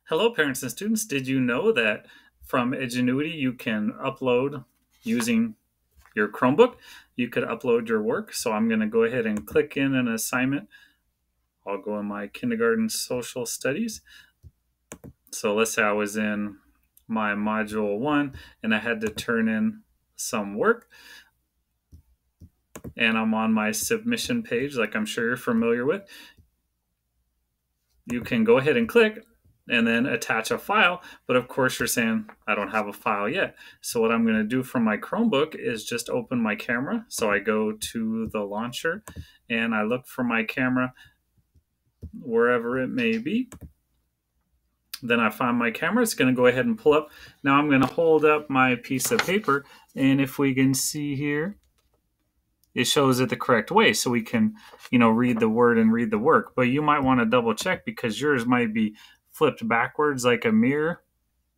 Hello, parents and students. Did you know that from Edgenuity you can upload using your Chromebook? You could upload your work. So I'm going to go ahead and click in an assignment. I'll go in my kindergarten social studies. So let's say I was in my module 1 and I had to turn in some work, and I'm on my submission page like I'm sure you're familiar with. You can go ahead and click and then attach a file. But of course, you're saying, I don't have a file yet. So what I'm going to do from my Chromebook is just open my camera. So I go to the launcher and I look for my camera wherever it may be. Then I find my camera. It's going to go ahead and pull up. Now I'm going to hold up my piece of paper. And if we can see here, it shows it the correct way, so we can, read the word and read the work. But you might want to double check because yours might be flipped backwards like a mirror.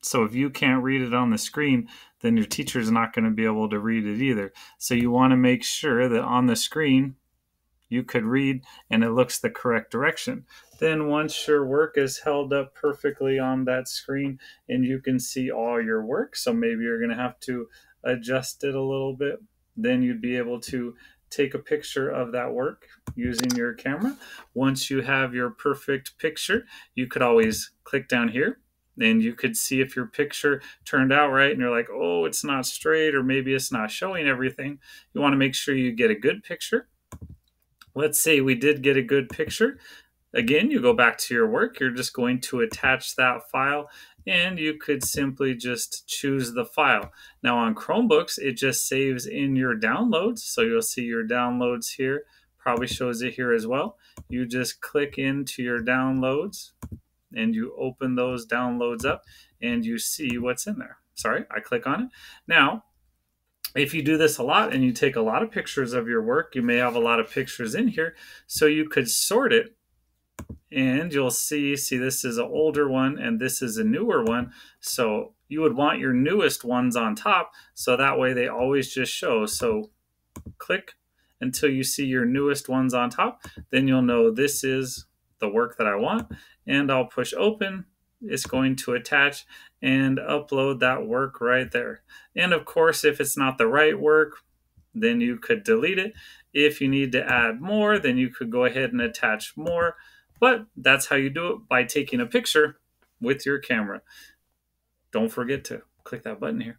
So if you can't read it on the screen, then your teacher's not going to be able to read it either. So you want to make sure that on the screen you could read and it looks the correct direction. Then once your work is held up perfectly on that screen and you can see all your work, so maybe you're going to have to adjust it a little bit, then you'd be able to take a picture of that work using your camera. Once you have your perfect picture, you could always click down here and you could see if your picture turned out right and you're like, oh, it's not straight, or maybe it's not showing everything. You want to make sure you get a good picture. Let's say we did get a good picture. Again, you go back to your work, you're just going to attach that file, and you could simply just choose the file. Now on Chromebooks, it just saves in your downloads. So you'll see your downloads here, probably shows it here as well. You just click into your downloads and you open those downloads up and you see what's in there. Sorry, I click on it. Now, if you do this a lot and you take a lot of pictures of your work, you may have a lot of pictures in here. So you could sort it and you'll see this is an older one and this is a newer one. So you would want your newest ones on top, so that way they always just show. So click until you see your newest ones on top, then you'll know this is the work that I want, and I'll push open. It's going to attach and upload that work right there. And of course, if it's not the right work, then you could delete it. If you need to add more, then you could go ahead and attach more. But that's how you do it, by taking a picture with your camera. Don't forget to click that button here.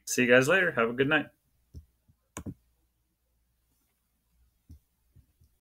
See you guys later. Have a good night.